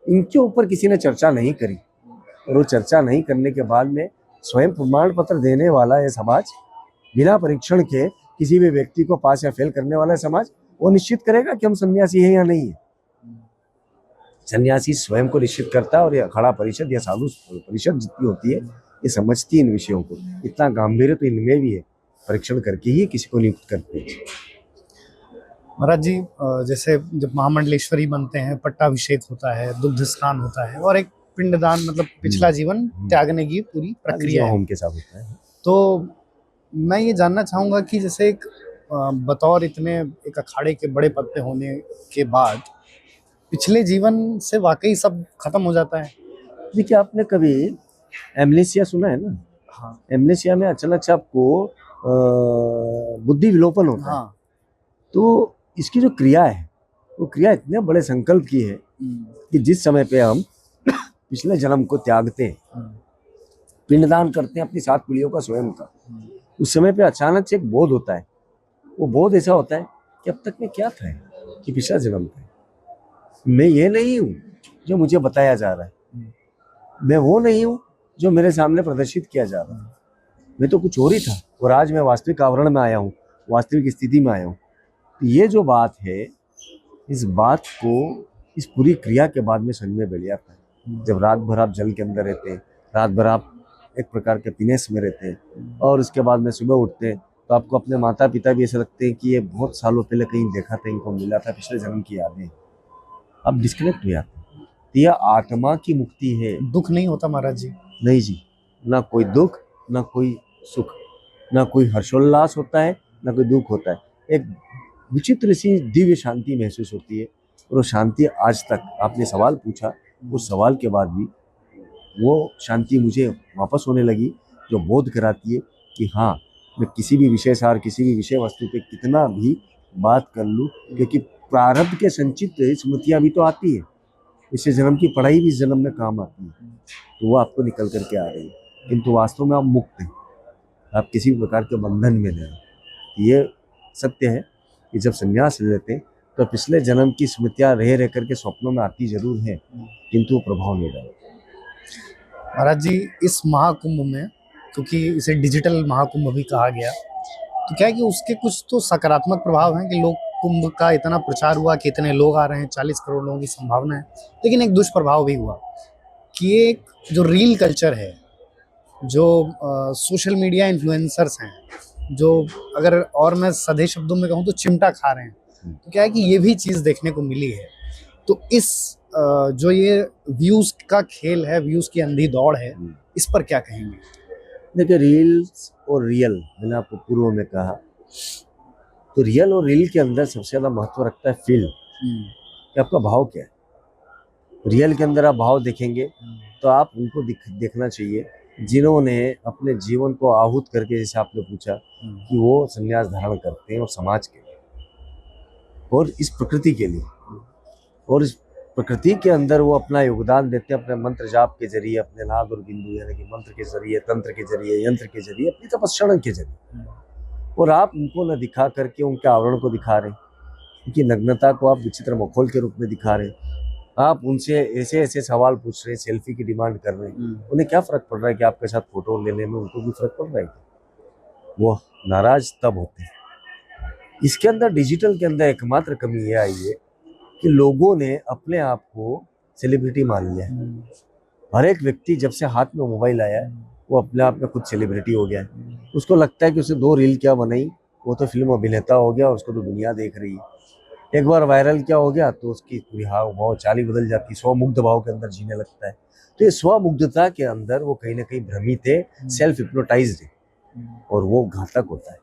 इनके ऊपर किसी ने चर्चा नहीं करी। और वो चर्चा नहीं करने के बाद में स्वयं प्रमाण पत्र देने वाला ये समाज, बिना परीक्षण के किसी भी व्यक्ति को पास या फेल करने वाला समाज, वो निश्चित करेगा कि हम सन्यासी हैं या नहीं है। सन्यासी स्वयं को निश्चित करता है, और ये अखाड़ा परिषद या साधु परिषद जितनी होती है ये समझती है इन विषयों को। इतना गांभीर्य तो इनमें भी है, परीक्षण करके ही किसी को नियुक्त करते हैं। महाराज जी, जैसे जब महामंडलेश्वरी बनते हैं, पट्टाभिषेक होता है, दुग्ध स्नान होता है, और एक पिंडदान, मतलब पिछला जीवन त्यागने की पूरी प्रक्रिया है। होम के साथ होता है। तो मैं ये जानना चाहूँगा कि जैसे एक बतौर इतने एक अखाड़े के बड़े पद पे होने के बाद पिछले जीवन से वाकई सब खत्म हो जाता है? देखिए, आपने कभी एमनेसिया सुना है ना? हाँ एमनेसिया में अचानक से आपको बुद्धि विलोपन होता है। हाँ। तो इसकी जो क्रिया है, वो क्रिया इतने बड़े संकल्प की है कि जिस समय पे हम पिछले जन्म को त्यागते हैं, पिंडदान करते हैं अपनी 7 पीढ़ियों का, स्वयं का, उस समय पे अचानक से एक बोध होता है। वो बोध ऐसा होता है कि अब तक मैं क्या था, कि पिछला जन्म था, मैं ये नहीं हूँ जो मुझे बताया जा रहा है, मैं वो नहीं हूँ जो मेरे सामने प्रदर्शित किया जा रहा है, मैं तो कुछ और ही था, और आज मैं वास्तविक आवरण में आया हूँ, वास्तविक स्थिति में आया हूँ। तो ये जो बात है, इस बात को इस पूरी क्रिया के बाद में समझ में बैठ जाता है। जब रात भर आप जल के अंदर रहते हैं, रात भर आप एक प्रकार के पिनेस में रहते हैं, और उसके बाद में सुबह उठते हैं तो आपको अपने माता पिता भी ऐसे लगते हैं कि ये बहुत सालों पहले कहीं देखा था, इनको मिला था, पिछले जन्म की यादें, आप डिस्कनेक्ट हो जाते हैं। तो यह आत्मा की मुक्ति है। दुख नहीं होता महाराज जी? नहीं जी, ना कोई दुख, ना कोई सुख, ना कोई हर्षोल्लास होता है, ना कोई दुख होता है। एक विचित्र सी दिव्य शांति महसूस होती है, और वो शांति आज तक, आपने सवाल पूछा, उस सवाल के बाद भी वो शांति मुझे वापस होने लगी, जो बोध कराती है कि हाँ, मैं किसी भी विषय सार, किसी भी विषय वस्तु पे कितना भी बात कर लूँ, क्योंकि प्रारब्ध के संचित स्मृतियाँ भी तो आती है, इससे जन्म की पढ़ाई भी इस जन्म में काम आती है, तो वो आपको निकल करके आ रही है। किंतु वास्तव में आप मुक्त हैं, आप किसी भी प्रकार के बंधन में नहीं। ये सत्य है कि जब संन्यास लेते हैं तो पिछले जन्म की स्मृतियाँ रह करके स्वप्नों में आती जरूर है, किंतु वो प्रभाव नहीं डालती। महाराज जी, इस महाकुंभ में, क्योंकि इसे डिजिटल महाकुंभ भी कहा गया, तो क्या है कि उसके कुछ तो सकारात्मक प्रभाव हैं कि लोग, कुंभ का इतना प्रचार हुआ कि इतने लोग आ रहे हैं, 40 करोड़ लोगों की संभावना है, लेकिन एक दुष्प्रभाव भी हुआ कि एक जो रील कल्चर है, जो सोशल मीडिया इन्फ्लुएंसर्स हैं, जो अगर और मैं सधे शब्दों में कहूँ तो चिमटा खा रहे हैं, तो क्या है कि ये भी चीज़ देखने को मिली है। तो इस जो ये व्यूज़ का खेल है, व्यूज़ की अंधी दौड़ है, इस पर क्या कहेंगे? देखिए, रील्स और रियल, मैंने आपको पूर्व में कहा, तो रियल और रील के अंदर सबसे ज़्यादा महत्व रखता है फील, कि आपका भाव क्या है। रियल के अंदर आप भाव देखेंगे तो आप उनको देखना चाहिए जिन्होंने अपने जीवन को आहूत करके, जैसे आपने पूछा, कि वो संन्यास धारण करते हैं, और समाज के लिए, और इस प्रकृति के लिए, और इस प्रकृति के अंदर वो अपना योगदान देते हैं अपने मंत्र जाप के जरिए, अपने नाद और बिंदु यानी कि मंत्र के जरिए, तंत्र के जरिए, यंत्र के जरिए, अपनी तपस्या के जरिए। और आप उनको न दिखा करके उनके आवरण को दिखा रहे हैं, उनकी नग्नता को आप विचित्र मखौल के रूप में दिखा रहे हैं, आप उनसे ऐसे ऐसे सवाल पूछ रहे हैं, सेल्फी की डिमांड कर रहे हैं। उन्हें क्या फर्क पड़ रहा है कि आपके साथ फोटो लेने में उनको भी फर्क पड़ रहा है? वो नाराज तब होते हैं। इसके अंदर, डिजिटल के अंदर एकमात्र कमी यह आई है कि लोगों ने अपने आप को सेलिब्रिटी मान लिया है। हर एक व्यक्ति जब से हाथ में मोबाइल आया है, वो अपने आप में खुद सेलिब्रिटी हो गया है। उसको लगता है कि उसे 2 रील क्या बनाई, वो तो फिल्म अभिनेता हो गया, और उसको तो दुनिया देख रही है। एक बार वायरल क्या हो गया तो उसकी पूरी हाव भाव चाल ही बदल जाती है, स्वमुग्ध भाव के अंदर जीने लगता है। तो ये स्वमुग्धता के अंदर वो कहीं ना कहीं भ्रमित है, सेल्फ हिप्नोटाइज्ड है, और वो घातक होता है।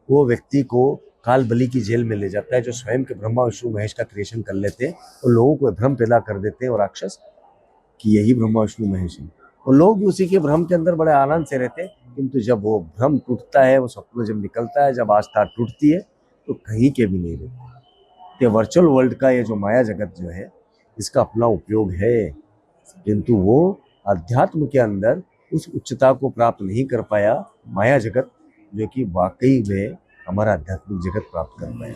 वो व्यक्ति को काल बलि की जेल में ले जाता है, जो स्वयं के ब्रह्मा विष्णु महेश का क्रिएशन कर लेते हैं और लोगों को भ्रम पैदा कर देते हैं, और राक्षस कि यही ब्रह्मा विष्णु महेश है, और लोग भी उसी के भ्रम के अंदर बड़े आनंद से रहते हैं। किंतु जब वो भ्रम टूटता है, वो स्वप्न जब निकलता है, जब आस्था टूटती है, तो कहीं के भी नहीं रहते। ये वर्चुअल वर्ल्ड का ये जो माया जगत जो है, इसका अपना उपयोग है, किंतु वो अध्यात्म के अंदर उस उच्चता को प्राप्त नहीं कर पाया। माया जगत जो कि वाकई में हमारा आध्यात्मिक जगत प्राप्त कर पाए।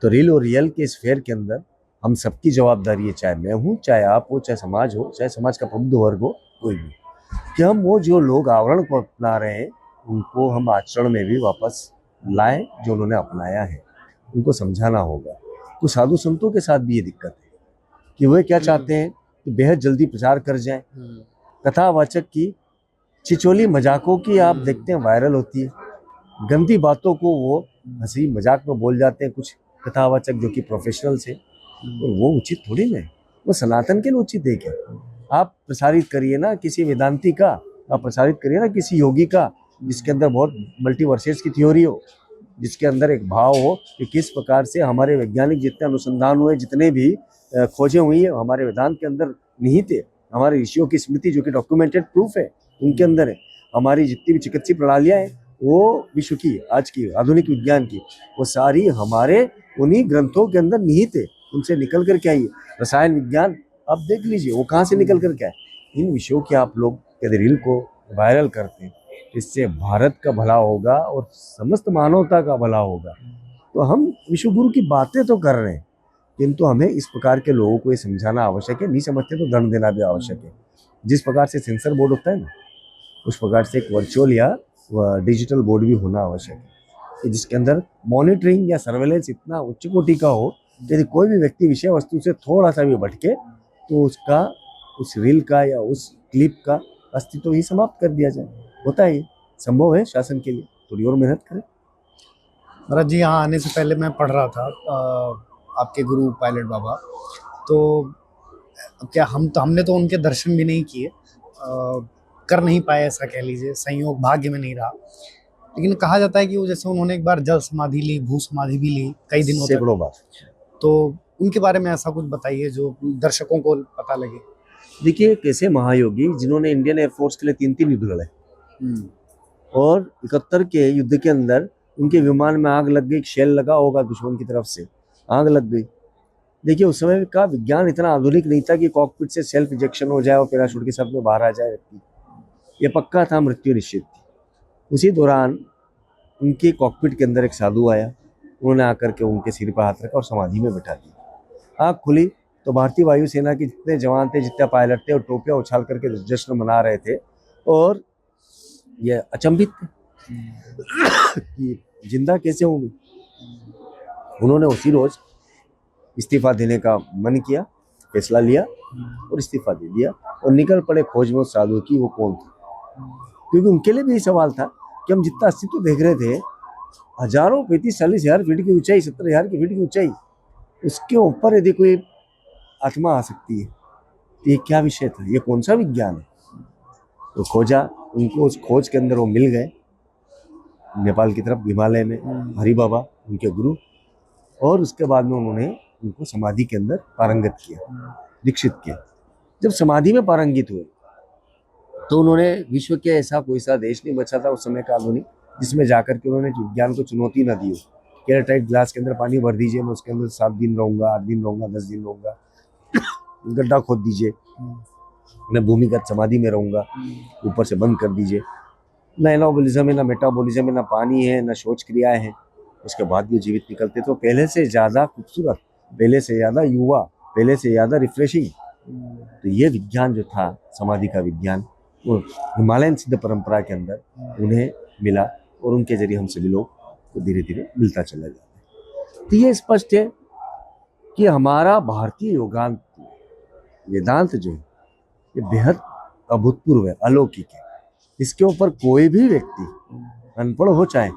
तो रील और रियल के इस फेयर के अंदर हम सबकी जवाबदारी है, चाहे मैं हूँ, चाहे आप हो, चाहे समाज हो, चाहे समाज का प्रबुद्ध वर्ग हो, कोई भी, कि हम वो जो लोग आवरण को अपना रहे हैं उनको हम आचरण में भी वापस लाएं जो उन्होंने अपनाया है। उनको समझाना होगा। तो साधु संतों के साथ भी ये दिक्कत है कि वे क्या चाहते हैं कि बेहद जल्दी प्रचार कर जाएं। कथावाचक की छिचोली मजाकों की आप देखते हैं वायरल होती है, गंदी बातों को वो हंसी मजाक में बोल जाते हैं कुछ कथावाचक जो कि प्रोफेशनल्स हैं, और वो उचित थोड़ी ना है। वो सनातन के लिए उचित है क्या? आप प्रसारित करिए ना किसी वेदांती का, आप प्रसारित करिए ना किसी योगी का जिसके अंदर बहुत मल्टीवर्सेस की थ्योरी हो, जिसके अंदर एक भाव हो कि किस प्रकार से हमारे वैज्ञानिक जितने अनुसंधान हुए, जितने भी खोजें हुई है हमारे वेदांत के अंदर निहित है। हमारे ऋषियों की स्मृति जो कि डॉक्यूमेंटेड प्रूफ है उनके अंदर है। हमारी जितनी भी चिकित्सीय प्रणालियाँ हैं वो विश्व की, आज की आधुनिक विज्ञान की, वो सारी हमारे उन्हीं ग्रंथों के अंदर निहित है। उनसे निकल कर के आई है। रसायन विज्ञान आप देख लीजिए वो कहाँ से निकल कर के आए। इन विषयों की आप लोग यदि रील को वायरल करते हैं, इससे भारत का भला होगा और समस्त मानवता का भला होगा। तो हम विश्व गुरु की बातें तो कर रहे हैं, किंतु हमें इस प्रकार के लोगों को ये समझाना आवश्यक है। नहीं समझते तो दंड देना भी आवश्यक है। जिस प्रकार से सेंसर बोर्ड होता है ना, उस प्रकार से एक वर्चुअल या डिजिटल बोर्ड भी होना आवश्यक है कि जिसके अंदर मॉनिटरिंग या सर्वेलेंस इतना उच्च कोटि का हो, यदि कोई भी व्यक्ति विषय वस्तु से थोड़ा सा भी भटके तो उसका, उस रील का या उस क्लिप का अस्तित्व ही समाप्त कर दिया जाए। होता है, ये संभव है शासन के लिए। थोड़ी और मेहनत करें। महाराज जी, यहाँ आने से पहले मैं पढ़ रहा था आपके गुरु पायलट बाबा, तो क्या हमने तो उनके दर्शन भी नहीं किए, कर नहीं पाए, ऐसा कह लीजिए, संयोग भाग्य में नहीं रहा। लेकिन कहा जाता है कि वो जैसे उन्होंने एक बार जल समाधि ली, भू समाधि भी ली कई दिनों तक, सैकड़ों बार। तो उनके बारे में ऐसा कुछ बताइए जो दर्शकों को पता लगे। देखिए, कैसे महायोगी जिन्होंने इंडियन एयरफोर्स के लिए 3 युद्ध लड़े, और 71 के युद्ध के अंदर उनके विमान में आग लग गई, शेल लगा होगा दुश्मन की तरफ से, आग लग गई। देखिए, उस समय का विज्ञान इतना आधुनिक नहीं था कि कॉकपिट से सेल्फ इजेक्शन हो जाए और पैराशूट के साथ में बाहर आ जाए व्यक्ति। ये पक्का था, मृत्यु निश्चित थी। उसी दौरान उनके कॉकपिट के अंदर एक साधु आया, उन्होंने आकर के उनके सिर पर हाथ रखा और समाधि में बैठा दिया। आँख खुली तो भारतीय वायुसेना के जितने जवान थे, जितने पायलट थे, और टोपियाँ उछाल करके जश्न मना रहे थे, और ये अचंभित थे कि जिंदा कैसे होंगे। उन्होंने उसी रोज इस्तीफा देने का मन किया, फैसला लिया और इस्तीफा दे दिया, और निकल पड़े खोज में उस साधु की वो कौन था। क्योंकि उनके लिए भी ये सवाल था कि हम जितना अस्तित्व देख रहे थे, हजारों 35-40 हज़ार फीट की ऊंचाई, 70,000 की फीट की ऊंचाई, उसके ऊपर यदि कोई आत्मा आ सकती है तो ये क्या विषय था, ये कौन सा विज्ञान है। तो खोजा, उनको उस खोज के अंदर वो मिल गए नेपाल की तरफ, हिमालय में हरि बाबा उनके गुरु, और उसके बाद में उन्होंने उनको समाधि के अंदर पारंगत किया, दीक्षित किया। जब समाधि में पारंगित हुए तो उन्होंने, विश्व के ऐसा कोई सा देश नहीं बचा था उस समय का आधुनिक जिसमें जाकर के उन्होंने विज्ञान को चुनौती न दी हो। एयरटाइट ग्लास के अंदर पानी भर दीजिए, मैं उसके अंदर 7 दिन रहूंगा, 8 दिन रहूंगा, 10 दिन रहूंगा। गड्ढा खोद दीजिए, मैं भूमिगत समाधि में रहूंगा, ऊपर से बंद कर दीजिए। ना एनाबोलिज्म है, ना मेटाबॉलिज्म है, ना पानी है, ना शौच क्रियाएं हैं। उसके बाद भी जीवित निकलते तो पहले से ज़्यादा खूबसूरत, पहले से ज़्यादा युवा, पहले से ज़्यादा रिफ्रेशिंग। तो ये विज्ञान जो था, समाधि का विज्ञान, वो हिमालयन सिद्ध परंपरा के अंदर उन्हें मिला, और उनके जरिए हम सभी लोग को धीरे धीरे मिलता चला जाता है। तो ये स्पष्ट है कि हमारा भारतीय योगांत वेदांत जो है ये बेहद अभूतपूर्व है, अलौकिक है। इसके ऊपर कोई भी व्यक्ति अनपढ़ हो, चाहे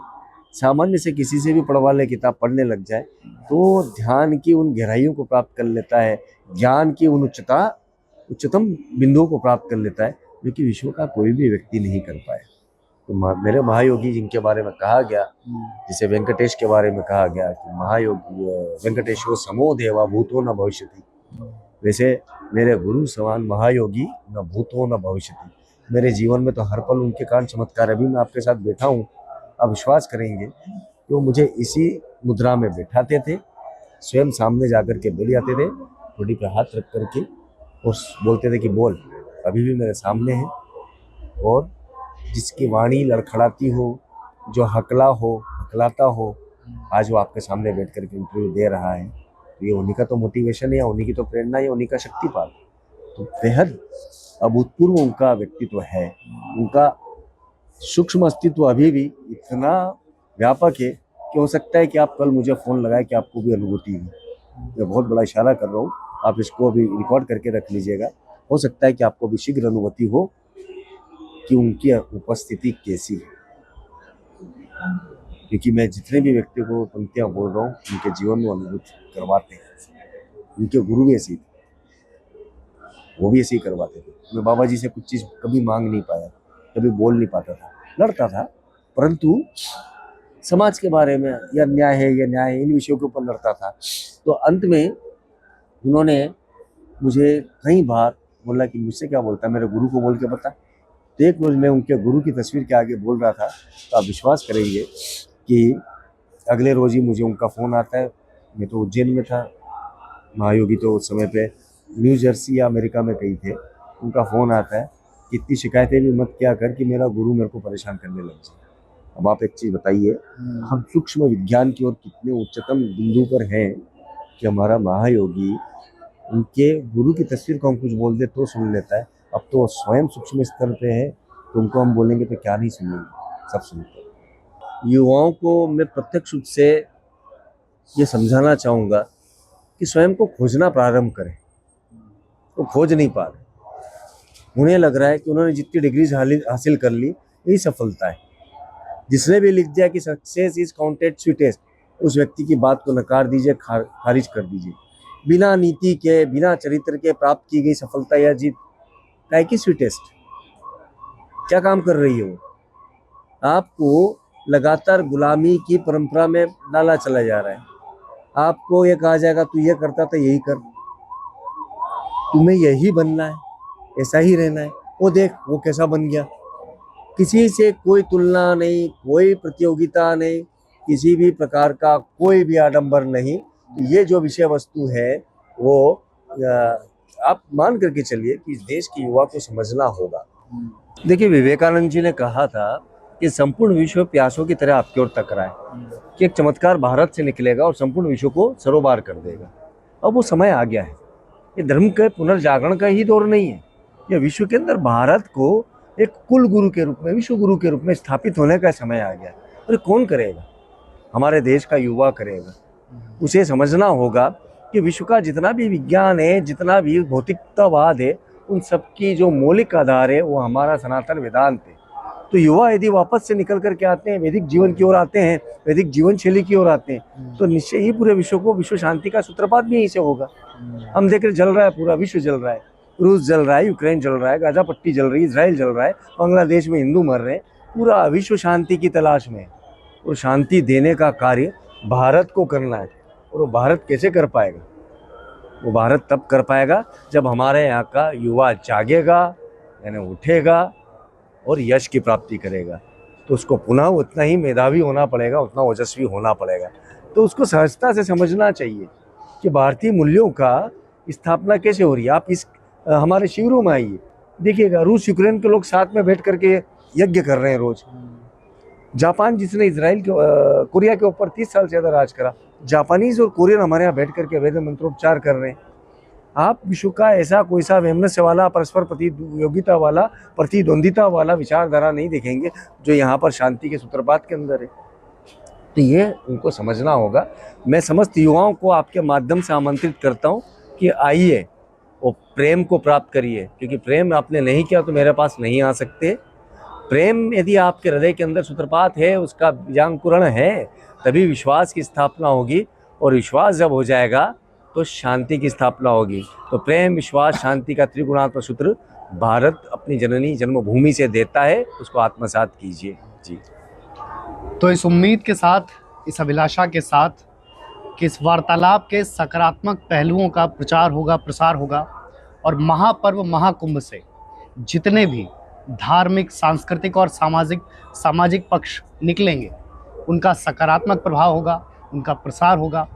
सामान्य से किसी से भी पढ़वा ले, किताब पढ़ने लग जाए, तो ध्यान की उन गहराइयों को प्राप्त कर लेता है, ज्ञान की उन उच्चतम बिंदुओं को प्राप्त कर लेता है, जो कि विश्व का कोई भी व्यक्ति नहीं कर पाया। तो मेरे महायोगी जिनके बारे में कहा गया, जिसे वेंकटेश के बारे में कहा गया कि महायोगी वेंकटेशो समो देवा भूतो न भविष्यति, वैसे मेरे गुरु समान महायोगी न भूतो न भविष्यति। मेरे जीवन में तो हर पल उनके कारण चमत्कार। अभी मैं आपके साथ बैठा हूँ, आप विश्वास करेंगे कि वो मुझे इसी मुद्रा में बैठाते थे, स्वयं सामने जाकर के बैठ जाते थे, थोड़ी पे हाथ रख करके, और बोलते थे कि बोल, अभी भी मेरे सामने है। और जिसकी वाणी लड़खड़ाती हो, जो हकला हो, दिखलाता हो, आज वो आपके सामने बैठ कर के इंटरव्यू दे रहा है, तो ये उन्हीं का तो मोटिवेशन है, उन्हीं की तो प्रेरणा है, उन्हीं का शक्तिपात। तो बेहद अभूतपूर्व उनका व्यक्तित्व है, उनका सूक्ष्म अस्तित्व अभी भी इतना व्यापक है कि हो सकता है कि आप कल मुझे फ़ोन लगाए कि आपको भी अनुभूति हुई। मैं बहुत बड़ा इशारा कर रहा हूँ, आप इसको अभी रिकॉर्ड करके रख लीजिएगा। हो सकता है कि आपको भी शीघ्र अनुभूति हो कि उनकी उपस्थिति कैसी है, क्योंकि मैं जितने भी व्यक्ति को पंक्तियाँ बोल रहा हूँ उनके जीवन में अनुभूत करवाते हैं। उनके गुरु भी ऐसे थे, वो भी ऐसे ही करवाते थे। मैं बाबा जी से कुछ चीज़ कभी मांग नहीं पाया, कभी बोल नहीं पाता था, लड़ता था, परंतु समाज के बारे में या न्याय है या न्याय है, इन विषयों के ऊपर लड़ता था। तो अंत में उन्होंने मुझे कई बार बोला कि मुझसे क्या बोलता है, मेरे गुरु को बोल के बता। तो एक रोज़ मैं उनके गुरु की तस्वीर के आगे बोल रहा था, तो आप विश्वास करेंगे कि अगले रोज़ ही मुझे उनका फ़ोन आता है। मैं तो उज्जैन में था, महायोगी तो उस समय पे न्यू जर्सी या अमेरिका में कहीं थे। उनका फ़ोन आता है कि इतनी शिकायतें भी मत क्या कर कि मेरा गुरु मेरे को परेशान करने लग जाए। अब आप एक चीज़ बताइए, हम सूक्ष्म विज्ञान की ओर कितने उच्चतम बिंदु पर हैं कि हमारा महायोगी उनके गुरु की तस्वीर को हम कुछ बोल दे तो सुन लेता है। अब तो स्वयं सूक्ष्म स्तर पे है, तो उनको हम बोलेंगे तो क्या नहीं सुनेंगे, सब सुनते हैं। युवाओं को मैं प्रत्यक्ष रूप से ये समझाना चाहूँगा कि स्वयं को खोजना प्रारंभ करें। वो खोज नहीं पा रहे, उन्हें लग रहा है कि उन्होंने जितनी डिग्रीज हासिल कर ली यही सफलता है। जिसने भी लिख दिया कि सक्सेस इज काउंटेड स्वीटेस्ट, उस व्यक्ति की बात को नकार दीजिए, खारिज कर दीजिए। बिना नीति के, बिना चरित्र के प्राप्त की गई सफलता या जीत काय की स्वीटेस्ट, क्या काम कर रही है वो? आपको लगातार गुलामी की परंपरा में डाला चला जा रहा है। आपको ये कहा जाएगा तू ये करता था यही कर, तुम्हें यही बनना है, ऐसा ही रहना है। वो देख वो कैसा बन गया, किसी से कोई तुलना नहीं, कोई प्रतियोगिता नहीं, किसी भी प्रकार का कोई भी आडंबर नहीं। तो ये जो विषय वस्तु है वो आप मान करके चलिए कि इस देश के युवा को समझना होगा। देखिए, विवेकानंद जी ने कहा था कि संपूर्ण विश्व प्यासों की तरह आपकी ओर तक रहा है, कि एक चमत्कार भारत से निकलेगा और संपूर्ण विश्व को सरोबार कर देगा। अब वो समय आ गया है। ये धर्म के पुनर्जागरण का ही दौर नहीं है, ये विश्व के अंदर भारत को एक कुल गुरु के रूप में, विश्व गुरु के रूप में स्थापित होने का समय आ गया। और कौन करेगा? हमारे देश का युवा करेगा। उसे समझना होगा कि विश्व का जितना भी विज्ञान है, जितना भी भौतिकतावाद है, उन सब की जो मौलिक आधार है वो हमारा सनातन वेदांत है। तो युवा यदि वापस से निकल करके आते हैं, वैदिक जीवन की ओर आते हैं, वैदिक जीवन शैली की ओर आते हैं, तो निश्चय ही पूरे विश्व को विश्व शांति का सूत्रपात भी यहीं से होगा। हम देख रहे, जल रहा है, पूरा विश्व जल रहा है, रूस जल रहा है, यूक्रेन जल रहा है, गाजा पट्टी जल रही है, इजराइल जल रहा है, बांग्लादेश में हिंदू मर रहे हैं, पूरा विश्व शांति की तलाश में। और शांति देने का कार्य भारत को करना है। और वो भारत कैसे कर पाएगा? वो भारत तब कर पाएगा जब हमारे यहाँ का युवा जागेगा, यानी उठेगा और यश की प्राप्ति करेगा। तो उसको पुनः उतना ही मेधावी होना पड़ेगा, उतना ओजस्वी होना पड़ेगा। तो उसको सहजता से समझना चाहिए कि भारतीय मूल्यों का स्थापना कैसे हो रही है। आप इस हमारे शिविरों में आइए, देखिएगा, रूस यूक्रेन के लोग साथ में बैठ करके यज्ञ कर रहे हैं रोज। जापान जिसने इजराइल के कोरिया के ऊपर 30 साल से ज़्यादा राज करा, जापानीज और कोरियन हमारे यहाँ बैठ करके वेद मंत्रोपचार कर रहे हैं। आप विश्व का ऐसा कोई सा वैमनस्य वाला, परस्पर प्रतियोगिता वाला, प्रतिद्वंदिता वाला विचारधारा नहीं देखेंगे जो यहाँ पर शांति के सूत्रपात के अंदर है। तो ये उनको समझना होगा। मैं समस्त युवाओं को आपके माध्यम से आमंत्रित करता हूँ कि आइए और प्रेम को प्राप्त करिए, क्योंकि प्रेम आपने नहीं किया तो मेरे पास नहीं आ सकते। प्रेम यदि आपके हृदय के अंदर सूत्रपात है, उसका बीजांकुरण है, तभी विश्वास की स्थापना होगी। और विश्वास जब हो जाएगा तो शांति की स्थापना होगी। तो प्रेम, विश्वास, शांति का त्रिगुणात्मक सूत्र भारत अपनी जननी जन्मभूमि से देता है, उसको आत्मसात कीजिए। जी। तो इस उम्मीद के साथ, इस अभिलाषा के साथ कि इस वार्तालाप के सकारात्मक पहलुओं का प्रचार होगा, प्रसार होगा, और महापर्व महाकुंभ से जितने भी धार्मिक, सांस्कृतिक और सामाजिक पक्ष निकलेंगे, उनका सकारात्मक प्रभाव होगा, उनका प्रसार होगा।